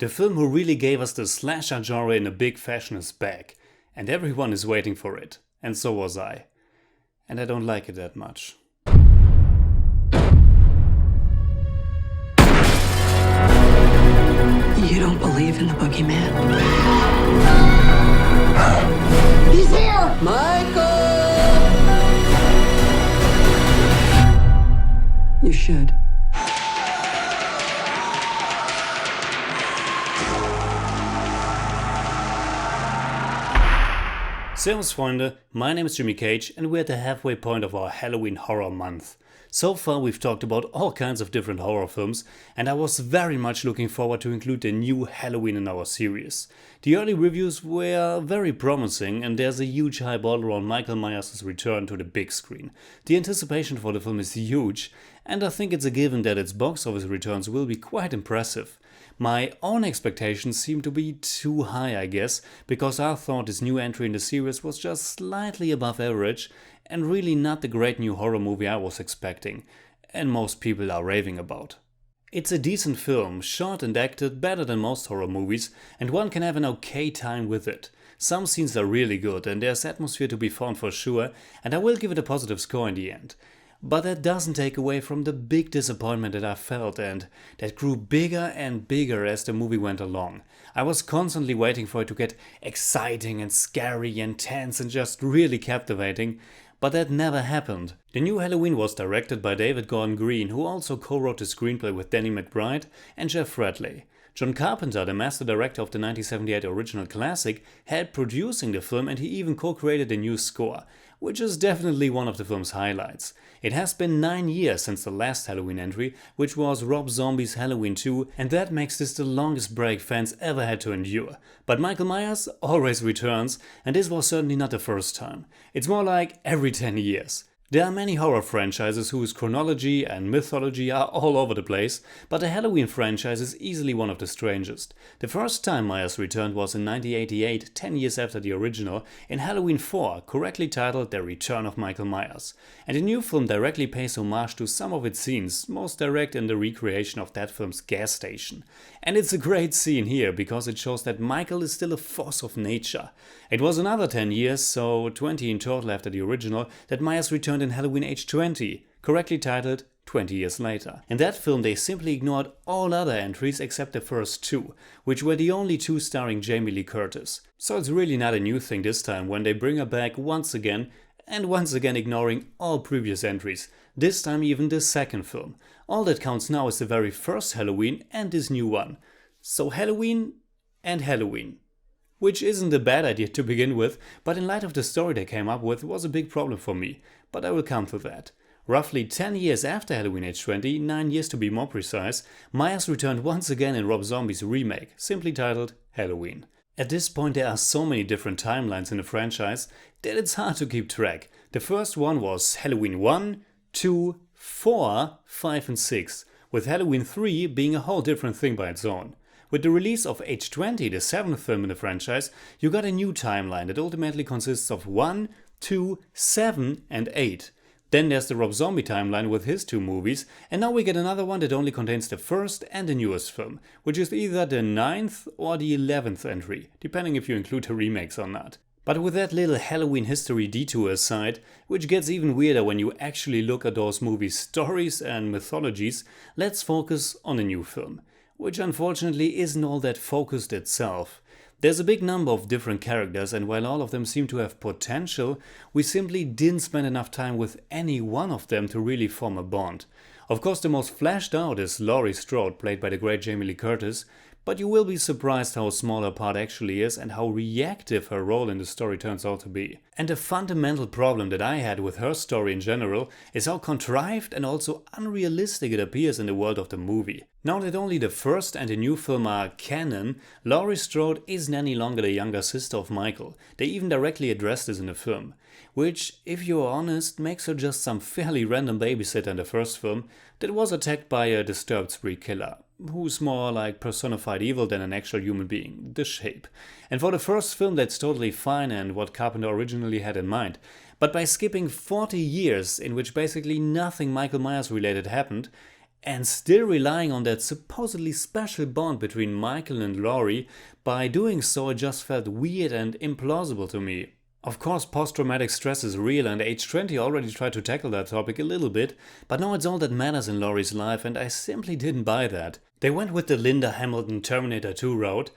The film who really gave us the slasher genre in a big fashion is back, and everyone is waiting for it, and so was I. And I don't like it that much. You don't believe in the boogeyman? He's here! Michael! You should. Servus Freunde, my name is Jimmy Cage and we're at the halfway point of our Halloween horror month. So far we've talked about all kinds of different horror films and I was very much looking forward to include the new Halloween in our series. The early reviews were very promising and there's a huge hype all around Michael Myers' return to the big screen. The anticipation for the film is huge and I think it's a given that its box office returns will be quite impressive. My own expectations seem to be too high, I guess, because I thought this new entry in the series was just slightly above average and really not the great new horror movie I was expecting, and most people are raving about. It's a decent film, shot and acted better than most horror movies, and one can have an okay time with it. Some scenes are really good and there's atmosphere to be found for sure, and I will give it a positive score in the end. But that doesn't take away from the big disappointment that I felt and that grew bigger and bigger as the movie went along. I was constantly waiting for it to get exciting and scary and tense and just really captivating, but that never happened. The new Halloween was directed by David Gordon Green, who also co-wrote the screenplay with Danny McBride and Jeff Radley. John Carpenter, the master director of the 1978 original classic, helped producing the film and he even co-created the new score, which is definitely one of the film's highlights. It has been 9 years since the last Halloween entry, which was Rob Zombie's Halloween 2, and that makes this the longest break fans ever had to endure. But Michael Myers always returns, and this was certainly not the first time. It's more like every 10 years. There are many horror franchises whose chronology and mythology are all over the place, but the Halloween franchise is easily one of the strangest. The first time Myers returned was in 1988, 10 years after the original, in Halloween 4, correctly titled The Return of Michael Myers. And the new film directly pays homage to some of its scenes, most direct in the recreation of that film's gas station. And it's a great scene here, because it shows that Michael is still a force of nature. It was another 10 years, so 20 in total after the original, that Myers returned in Halloween Age 20, correctly titled 20 Years Later. In that film they simply ignored all other entries except the first two, which were the only two starring Jamie Lee Curtis. So it's really not a new thing this time when they bring her back once again, and once again ignoring all previous entries, this time even the second film. All that counts now is the very first Halloween and this new one. So Halloween and Halloween. Which isn't a bad idea to begin with, but in light of the story they came up with was a big problem for me, but I will come to that. Roughly 10 years after Halloween Age 20, 9 years to be more precise, Myers returned once again in Rob Zombie's remake, simply titled Halloween. At this point there are so many different timelines in the franchise that it's hard to keep track. The first one was Halloween 1, 2, 4, 5 and 6, with Halloween 3 being a whole different thing by its own. With the release of Age 20, the seventh film in the franchise, you got a new timeline that ultimately consists of 1, 2, 7 and 8. Then there's the Rob Zombie timeline with his two movies, and now we get another one that only contains the first and the newest film, which is either the 9th or the 11th entry, depending if you include the remakes or not. But with that little Halloween history detour aside, which gets even weirder when you actually look at those movies' stories and mythologies, let's focus on the new film, which unfortunately isn't all that focused itself. There's a big number of different characters and while all of them seem to have potential, we simply didn't spend enough time with any one of them to really form a bond. Of course the most fleshed out is Laurie Strode, played by the great Jamie Lee Curtis, but you will be surprised how small her part actually is and how reactive her role in the story turns out to be. And a fundamental problem that I had with her story in general is how contrived and also unrealistic it appears in the world of the movie. Now that only the first and the new film are canon, Laurie Strode isn't any longer the younger sister of Michael. They even directly address this in the film. Which, if you're honest, makes her just some fairly random babysitter in the first film that was attacked by a disturbed spree killer, who's more like personified evil than an actual human being, The Shape. And for the first film that's totally fine and what Carpenter originally had in mind. But by skipping 40 years in which basically nothing Michael Myers related happened, and still relying on that supposedly special bond between Michael and Laurie. By doing so, it just felt weird and implausible to me. Of course, post-traumatic stress is real, and Age 20 already tried to tackle that topic a little bit, but now it's all that matters in Laurie's life, and I simply didn't buy that. They went with the Linda Hamilton Terminator 2 route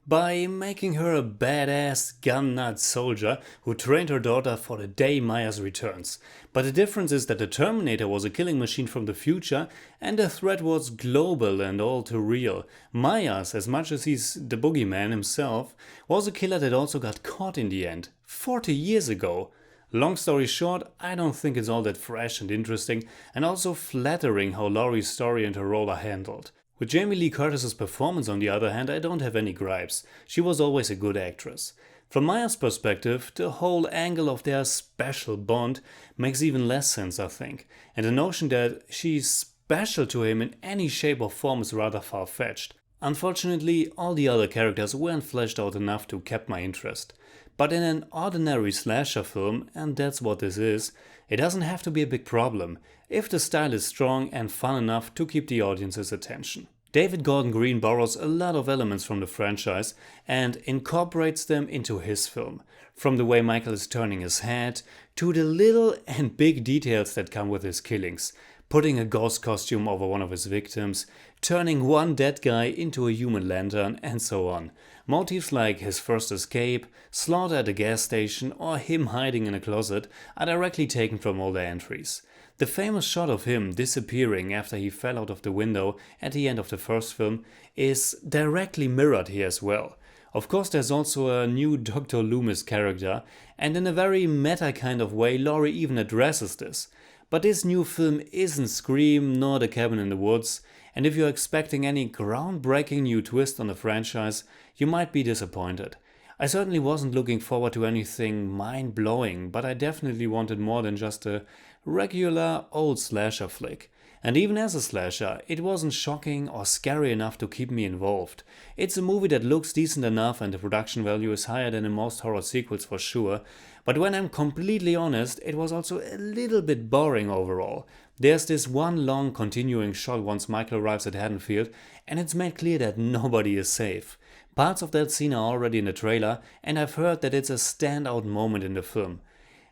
by making her a badass gun-nut soldier who trained her daughter for the day Myers returns. But the difference is that the Terminator was a killing machine from the future and the threat was global and all too real. Myers, as much as he's the boogeyman himself, was a killer that also got caught in the end, 40 years ago. Long story short, I don't think it's all that fresh and interesting, and also flattering how Laurie's story and her role are handled. With Jamie Lee Curtis's performance, on the other hand, I don't have any gripes. She was always a good actress. From Myers' perspective, the whole angle of their special bond makes even less sense, I think, and the notion that she's special to him in any shape or form is rather far-fetched. Unfortunately, all the other characters weren't fleshed out enough to keep my interest. But in an ordinary slasher film, and that's what this is, it doesn't have to be a big problem, if the style is strong and fun enough to keep the audience's attention. David Gordon Green borrows a lot of elements from the franchise and incorporates them into his film, from the way Michael is turning his head, to the little and big details that come with his killings, putting a ghost costume over one of his victims, turning one dead guy into a human lantern, and so on. Motifs like his first escape, slaughter at a gas station, or him hiding in a closet are directly taken from all the entries. The famous shot of him disappearing after he fell out of the window at the end of the first film is directly mirrored here as well. Of course, there's also a new Dr. Loomis character, and in a very meta kind of way, Laurie even addresses this. But this new film isn't Scream nor The Cabin in the Woods, and if you're expecting any groundbreaking new twist on the franchise, you might be disappointed. I certainly wasn't looking forward to anything mind-blowing, but I definitely wanted more than just a regular old slasher flick. And even as a slasher, it wasn't shocking or scary enough to keep me involved. It's a movie that looks decent enough and the production value is higher than in most horror sequels for sure, but when I'm completely honest, it was also a little bit boring overall. There's this one long continuing shot once Michael arrives at Haddonfield, and it's made clear that nobody is safe. Parts of that scene are already in the trailer, and I've heard that it's a standout moment in the film.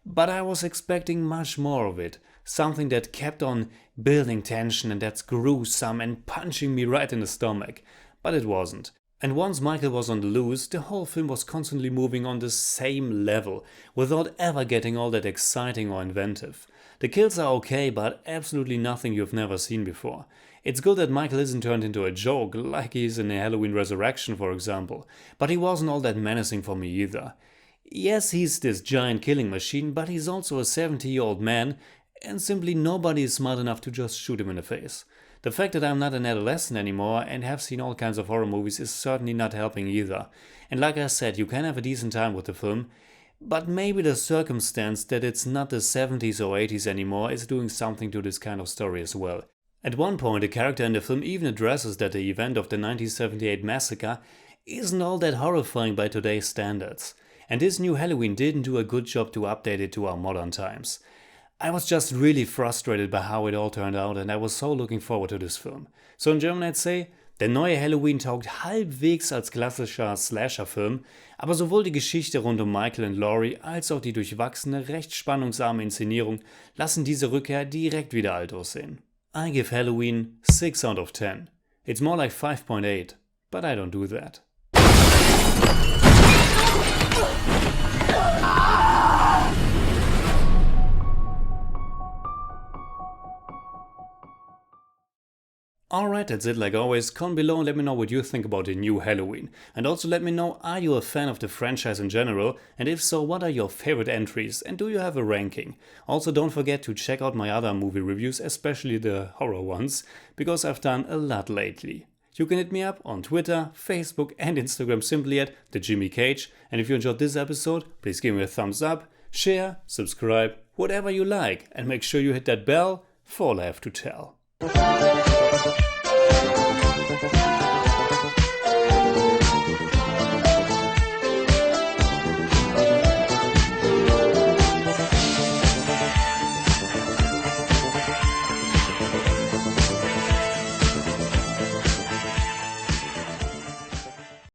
But I was expecting much more of it, something that kept on building tension and that's gruesome and punching me right in the stomach. But it wasn't. And once Michael was on the loose, the whole film was constantly moving on the same level, without ever getting all that exciting or inventive. The kills are okay, but absolutely nothing you've never seen before. It's good that Michael isn't turned into a joke, like he is in Halloween Resurrection for example, but he wasn't all that menacing for me either. Yes, he's this giant killing machine, but he's also a 70-year-old man, and simply nobody is smart enough to just shoot him in the face. The fact that I'm not an adolescent anymore and have seen all kinds of horror movies is certainly not helping either. And like I said, you can have a decent time with the film, but maybe the circumstance that it's not the 70s or 80s anymore is doing something to this kind of story as well. At one point, a character in the film even addresses that the event of the 1978 massacre isn't all that horrifying by today's standards. And this new Halloween didn't do a good job to update it to our modern times. I was just really frustrated by how it all turned out and I was so looking forward to this film. So in German I'd say, der neue Halloween taugt halbwegs als klassischer Slasher-Film, aber sowohl die Geschichte rund um Michael und Laurie als auch die durchwachsene, recht spannungsarme Inszenierung lassen diese Rückkehr direkt wieder alt aussehen. I give Halloween 6 out of 10. It's more like 5.8, but I don't do that. Alright, that's it like always. Comment below and let me know what you think about the new Halloween. And also let me know, are you a fan of the franchise in general? And if so, what are your favorite entries? And do you have a ranking? Also don't forget to check out my other movie reviews, especially the horror ones, because I've done a lot lately. You can hit me up on Twitter, Facebook and Instagram simply at TheJimmyCage. And if you enjoyed this episode, please give me a thumbs up, share, subscribe, whatever you like. And make sure you hit that bell for all I have to tell.